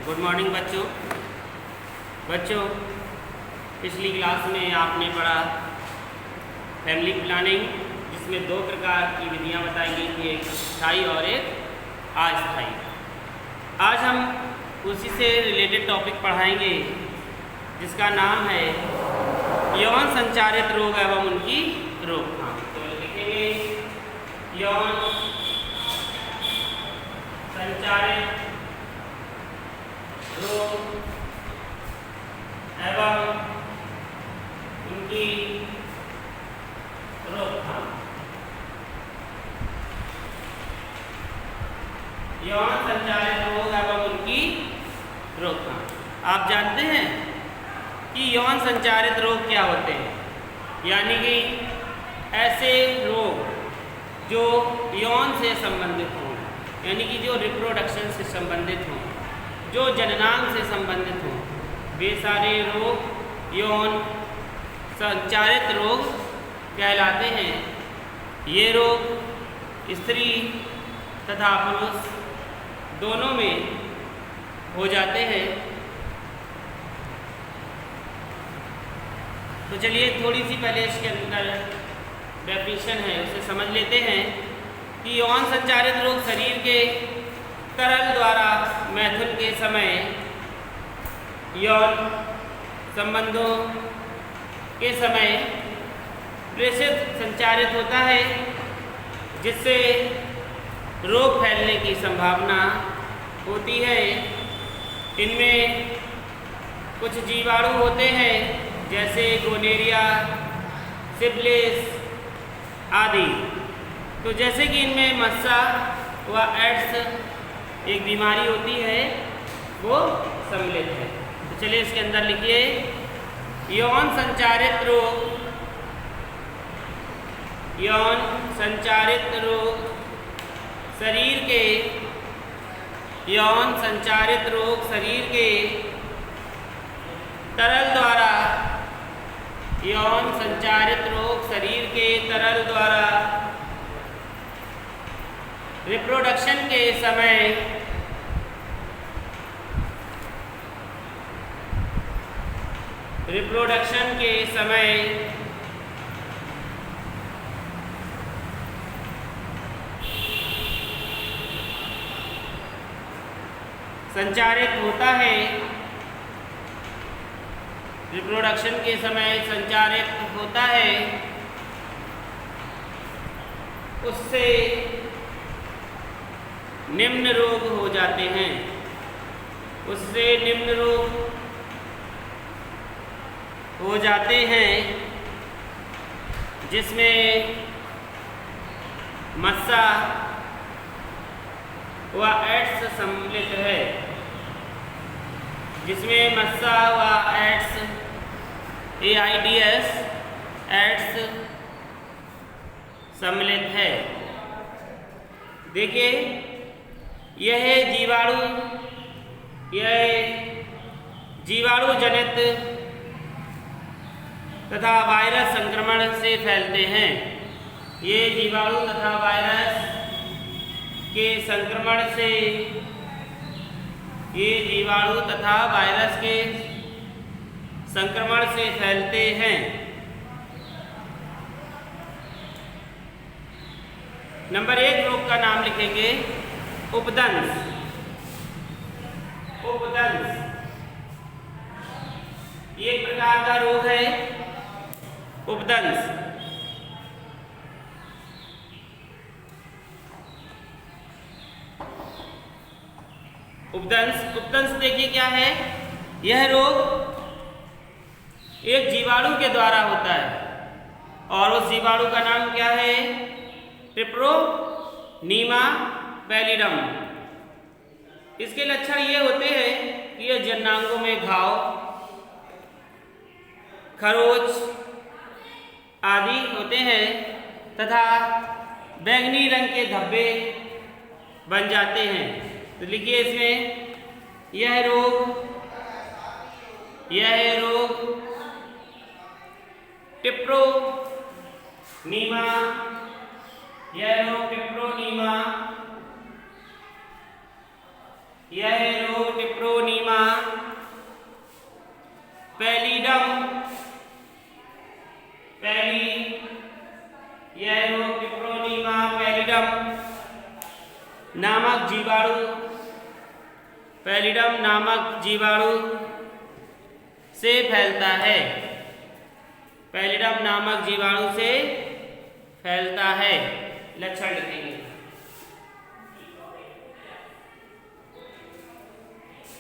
Good morning बच्चों पिछली class में आपने पढ़ा फैमिली प्लानिंग, जिसमें दो प्रकार की विधियां बताई गई थी, एक स्थायी और एक अस्थायी। आज हम उसी से रिलेटेड टॉपिक पढ़ाएंगे जिसका नाम है यौन संचारित रोग एवं उनकी रोकथाम। तो लिखेंगे यौन संचारित रोग एवं उनकी रोकथाम। यौन संचारित रोग एवं उनकी रोकथाम। आप जानते हैं कि यौन संचारित रोग क्या होते हैं, यानी कि ऐसे रोग जो यौन से संबंधित हों, यानी कि जो रिप्रोडक्शन से संबंधित हों, जो जननांग से संबंधित हों, वे सारे रोग यौन संचारित रोग कहलाते हैं। ये रोग स्त्री तथा पुरुष दोनों में हो जाते हैं। तो चलिए थोड़ी सी पहले इसके अंदर डेफिनेशन है उसे समझ लेते हैं कि यौन संचारित रोग शरीर के तरल द्वारा मैथुन के समय यौन संबंधों के समय प्रेषित संचारित होता है, जिससे रोग फैलने की संभावना होती है। इनमें कुछ जीवाणु होते हैं जैसे गोनेरिया, सिफिलिस आदि। तो जैसे कि इनमें मस्सा व एड्स एक बीमारी होती है, वो सम्मिलित है। तो चलिए इसके अंदर लिखिए यौन संचारित रोग। यौन संचारित रोग शरीर के यौन संचारित रोग शरीर के तरल द्वारा यौन संचारित रोग शरीर के तरल द्वारा रिप्रोडक्शन के समय संचारित होता है। रिप्रोडक्शन के समय संचारित होता है, उससे निम्न रोग हो जाते हैं। उससे निम्न रोग हो जाते हैं जिसमें मस्सा व एड्स सम्मिलित है। जिसमें मस्सा व एड्स AIDS एड्स सम्मिलित है। देखिए यह जीवाणु जनित तथा वायरस संक्रमण से फैलते हैं। ये जीवाणु तथा वायरस के संक्रमण से फैलते हैं। नंबर 1 रोग का नाम लिखेंगे उपदंश। ये एक प्रकार का रोग है उपदंश। उपदंश देखिए क्या है। यह रोग एक जीवाणु के द्वारा होता है और उस जीवाणु का नाम क्या है? ट्रिप्रोनीमा पैलिडम। इसके लक्षण ये होते हैं कि यह जननांगों में घाव, खरोच आदि होते हैं तथा बैंगनी रंग के धब्बे बन जाते हैं। तो लिखिए इसमें यह रोग टिप्रोनीमा यह रोग टिप्रोनीमा जीवाणु पैलिडम नामक जीवाणु से फैलता है। पैलिडम नामक जीवाणु से फैलता है। लक्षण लिखेंगे।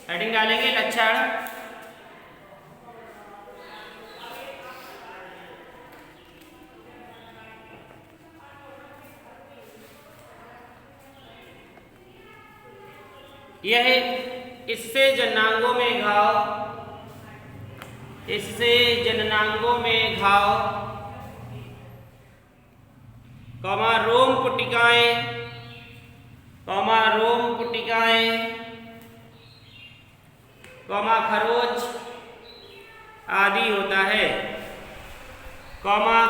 हेडिंग डालेंगे लक्षण। यह इससे जननांगों में घाव, इससे जननांगों में घाव, रोम पुटिकाएं, रोम पुटिकाएं, खरोच आदि होता है,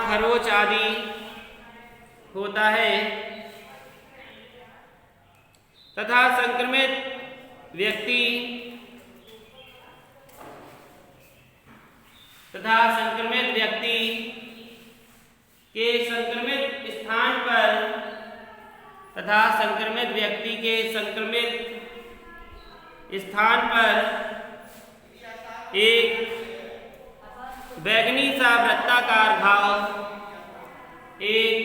खरोच आदि होता है तथा संक्रमित व्यक्ति के संक्रमित स्थान पर तथा संक्रमित व्यक्ति के संक्रमित स्थान पर एक बैंगनी सा वृत्ताकार घाव, एक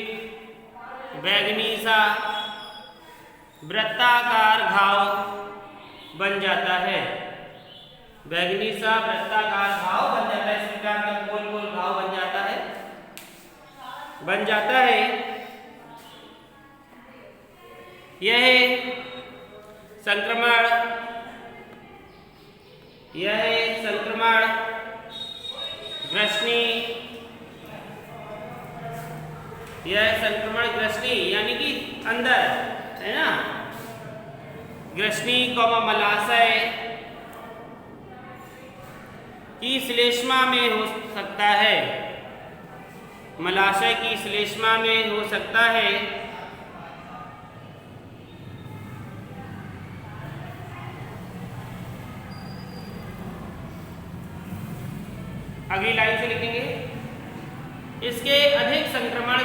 बैंगनी सा वृत्ताकार घाव बन जाता है। बैंगनी सा वृत्ताकार घाव बन जाता है। इस प्रकार का गोल गोल घाव बन जाता है, यह संक्रमण ग्रसनी यानी कि अंदर है ना, ग्रसनी मलाशय की श्लेष्मा में हो सकता है। मलाशय की श्लेष्मा में हो सकता है। अगली लाइन से लिखेंगे। इसके अधिक संक्रमण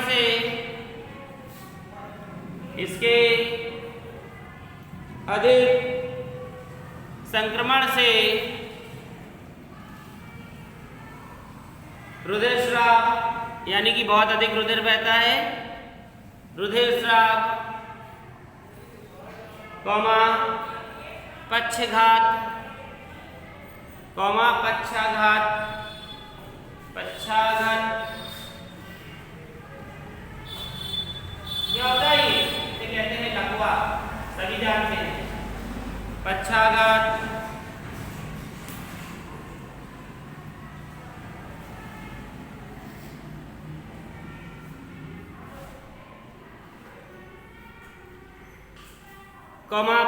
से रुधिर स्राव यानी कि बहुत अधिक रुधिर बहता है। रुधिर स्राव, पक्षाघात, क्या होता है ये कहते हैं लकवा, सभी जानते हैं। पक्षाघात,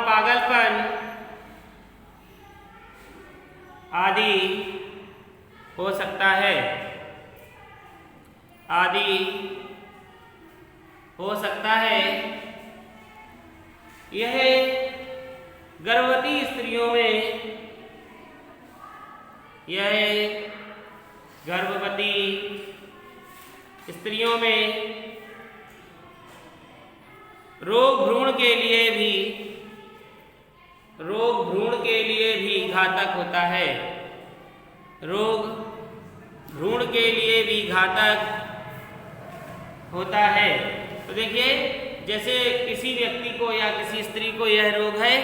पागलपन आदि हो सकता है, यह गर्भवती स्त्रियों में रोग भ्रूण के लिए भी घातक होता है। रोग भ्रूण के लिए भी घातक होता है। तो देखिए, जैसे किसी व्यक्ति को या किसी स्त्री को यह रोग है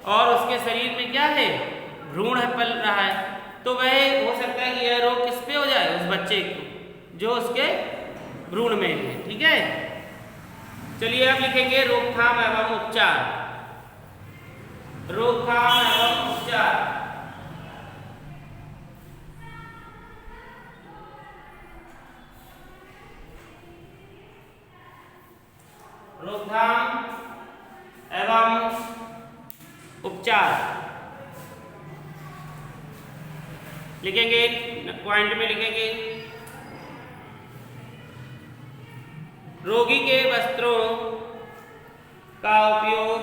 और उसके शरीर में क्या है, भ्रूण है, पल रहा है, तो वह हो सकता है कि यह रोग किस पे हो जाए, उस बच्चे को जो उसके भ्रूण में है। ठीक है, चलिए अब लिखेंगे रोकथाम एवं उपचार। रोकथाम एवं उपचार। रोकथाम एवं उपचार लिखेंगे, पॉइंट में लिखेंगे। रोगी के वस्त्रों का उपयोग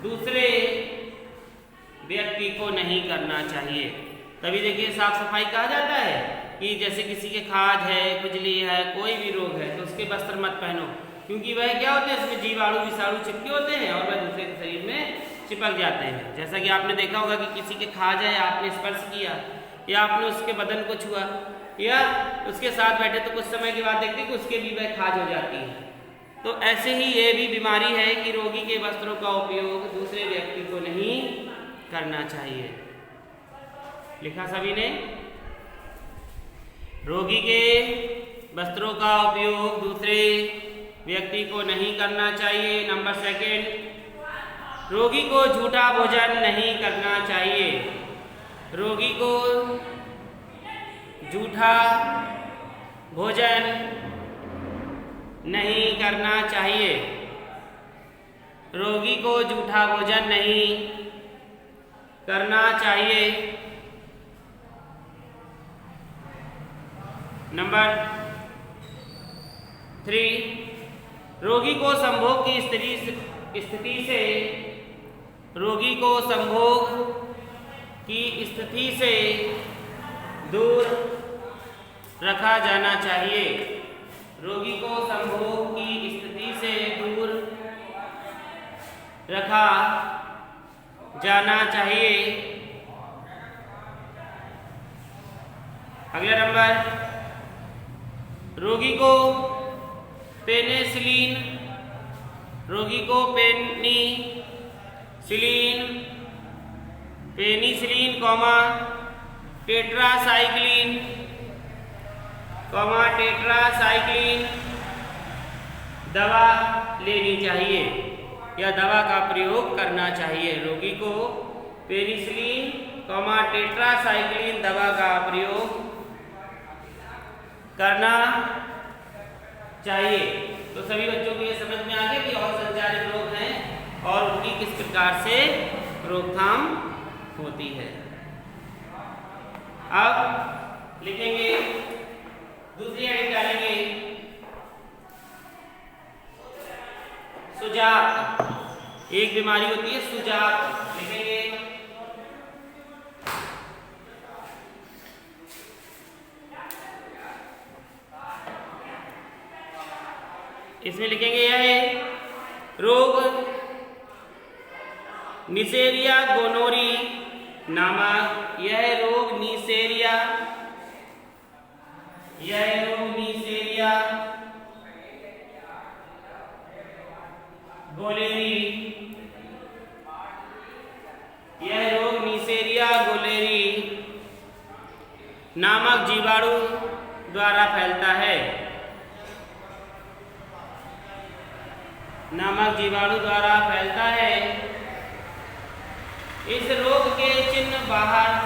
दूसरे व्यक्ति को नहीं करना चाहिए। तभी देखिए साफ सफाई कहा जाता है कि जैसे किसी के खाज है, खुजली है, कोई भी रोग है तो उसके वस्त्र मत पहनो। क्योंकि वह क्या होते हैं, इसमें जीवाणु विषाणु चिपके होते हैं और वह दूसरे के शरीर में चिपक जाते हैं। जैसा कि आपने देखा होगा कि किसी के खा जाए, आपने स्पर्श किया या आपने उसके बदन को छुआ या उसके साथ बैठे तो कुछ समय के बाद देखते हैं कि उसके भी वह खाज हो जाती है। तो ऐसे ही ये भी बीमारी है कि रोगी के वस्त्रों का उपयोग दूसरे व्यक्ति को नहीं करना चाहिए। लिखा सभी ने? रोगी के वस्त्रों का उपयोग दूसरे व्यक्ति को नहीं करना चाहिए। नंबर 2, रोगी को झूठा भोजन नहीं करना चाहिए। रोगी को झूठा भोजन नहीं करना चाहिए। रोगी को झूठा भोजन नहीं करना चाहिए। नंबर 3, रोगी को संभोग की स्थिति से रोगी को संभोग की स्थिति से दूर रखा जाना चाहिए। रोगी को संभोग की स्थिति से दूर रखा जाना चाहिए। अगला नंबर, रोगी को पेनिसिलिन टेट्रासाइक्लिन दवा लेनी चाहिए या दवा का प्रयोग करना चाहिए। रोगी को पेनिसिलिन टेट्रासाइक्लिन दवा का प्रयोग करना चाहिए। तो सभी बच्चों को ये समझ में आ गया कि और संचारित रोग हैं और उनकी किस प्रकार से रोकथाम होती है। अब लिखेंगे, दूसरी हेडिंग डालेंगे सुजाक। एक बीमारी होती है सुजाक, लिखेंगे इसमें लिखेंगे यह रोग नीसेरिया गोनोरी नामक, यह रोग नीसेरिया गोलेरी नामक जीवाणु द्वारा फैलता है। इस रोग के चिन्ह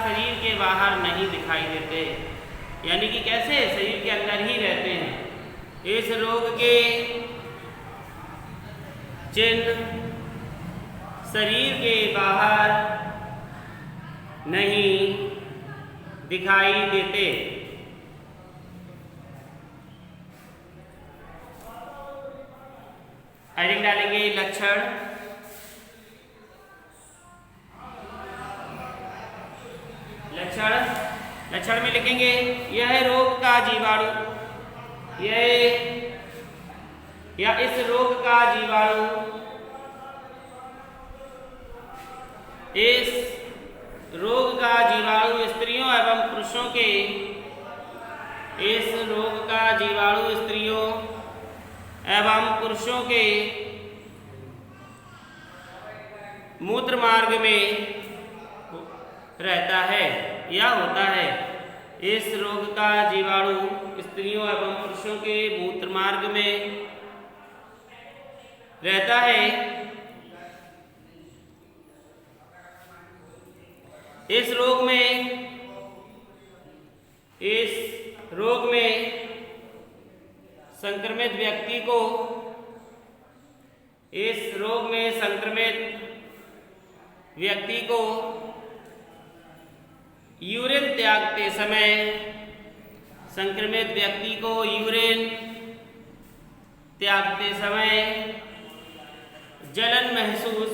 शरीर के बाहर नहीं दिखाई देते, यानी कि कैसे शरीर के अंदर ही रहते हैं। इस रोग के चिन्ह शरीर के बाहर नहीं दिखाई देते। हेडिंग डालेंगे लक्षण में लिखेंगे यह रोग का जीवाणु इस रोग का जीवाणु स्त्रियों एवं पुरुषों के मूत्र मार्ग में रहता है या होता है। इस रोग का जीवाणु स्त्रियों एवं पुरुषों के मूत्र मार्ग में रहता है। इस रोग में संक्रमित व्यक्ति को यूरिन त्यागते समय जलन महसूस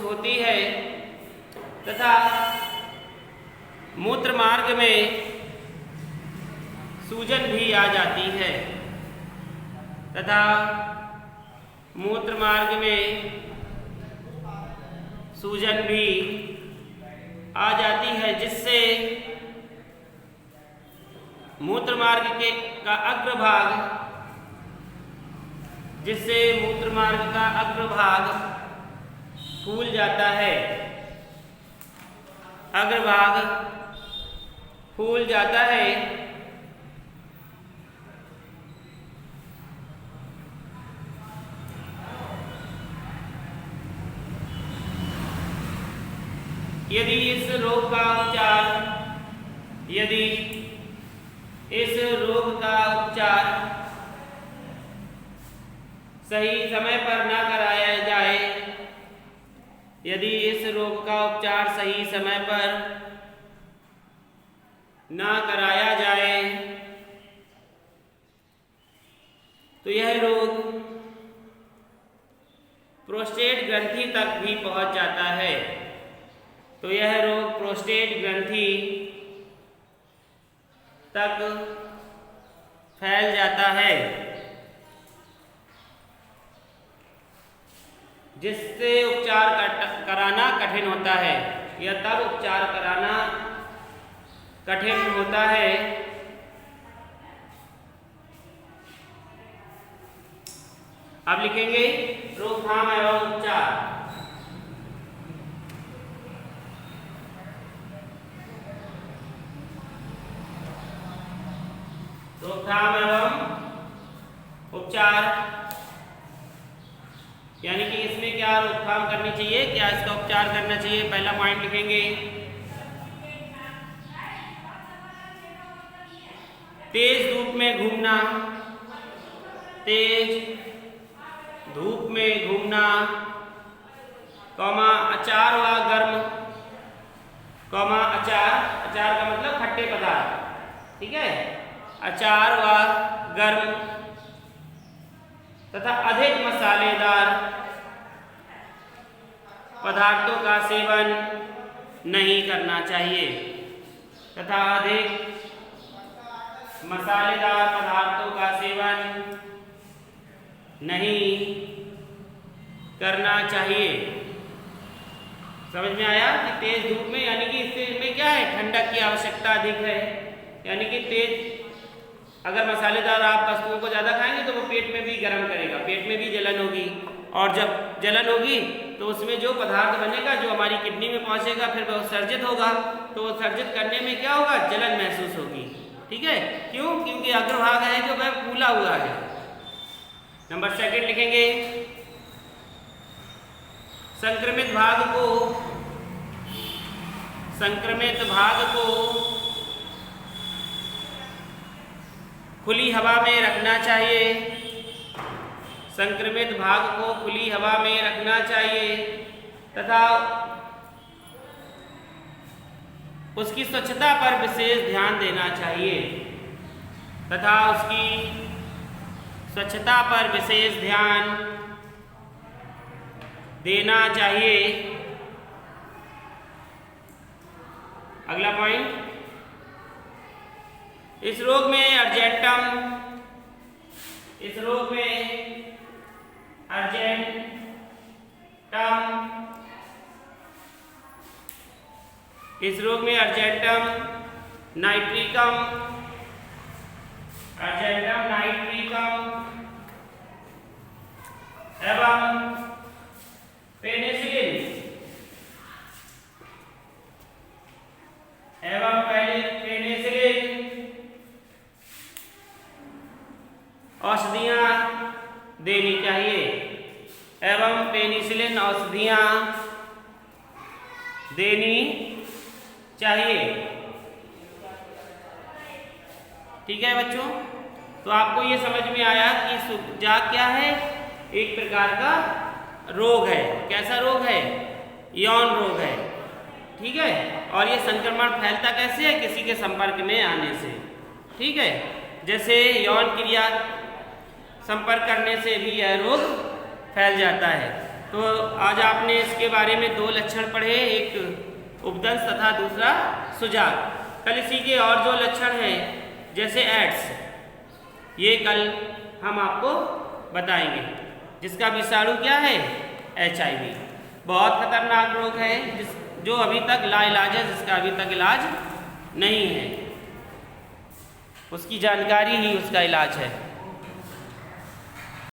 होती है तथा मूत्र मार्ग में सूजन भी आ जाती है तथा मूत्र मार्ग में सूजन भी आ जाती है, जिससे मूत्र मार्ग का अग्रभाग फूल जाता है, अग्रभाग फूल जाता है। यदि इस रोग का उपचार सही समय पर ना कराया जाए, यदि इस रोग का उपचार सही समय पर ना कराया जाए तो यह रोग प्रोस्टेट ग्रंथि तक भी पहुंच जाता है। तो यह रोग प्रोस्टेट ग्रंथि तक फैल जाता है, जिससे उपचार कराना कठिन होता है। यह तब उपचार कराना कठिन होता है अब लिखेंगे रोकथाम एवं उपचार। रोकथाम एवं उपचार यानी कि इसमें क्या रोकथाम करनी चाहिए, क्या इसका उपचार करना चाहिए। पहला पॉइंट लिखेंगे तेज धूप में घूमना, तेज धूप में घूमना, अचार व गर्म, अचार का मतलब खट्टे पदार्थ, ठीक है, अचार व गर्म तथा अधिक मसालेदार पदार्थों का सेवन नहीं करना चाहिए, तथा अधिक मसालेदार पदार्थों का सेवन नहीं करना चाहिए। समझ में आया कि तेज धूप में यानी कि इसमें क्या है, ठंडक की आवश्यकता अधिक है, यानी कि तेज अगर मसालेदार आप वस्तुओं को ज़्यादा खाएंगे तो वो पेट में भी गर्म करेगा, पेट में भी जलन होगी, और जब जलन होगी तो उसमें जो पदार्थ बनेगा जो हमारी किडनी में पहुंचेगा फिर वह सर्जित होगा, तो वो सर्जित करने में क्या होगा, जलन महसूस होगी, ठीक है। क्यों? क्योंकि अग्रभाग है जो वह फूला हुआ है। नंबर सेकंड लिखेंगे संक्रमित भाग को खुली हवा में रखना चाहिए, संक्रमित भाग को खुली हवा में रखना चाहिए तथा उसकी स्वच्छता पर विशेष ध्यान देना चाहिए, अगला पॉइंट, इस रोग में अर्जेंटम नाइट्रिकम एवं पेनिसिलिन औषधियां देनी चाहिए, ठीक है बच्चों। तो आपको ये समझ में आया कि सूजन क्या है, एक प्रकार का रोग है। कैसा रोग है? यौन रोग है, ठीक है। और ये संक्रमण फैलता कैसे है? किसी के संपर्क में आने से, ठीक है। जैसे यौन क्रिया संपर्क करने से भी यह रोग फैल जाता है। तो आज आपने इसके बारे में दो लक्षण पढ़े, एक उपदंश तथा दूसरा सुजाक। कल इसी के और जो लक्षण हैं जैसे एड्स, ये कल हम आपको बताएंगे, जिसका विषाणु क्या है, HIV। बहुत खतरनाक रोग है जो अभी तक लाइलाज है, जिसका अभी तक इलाज नहीं है, उसकी जानकारी ही उसका इलाज है।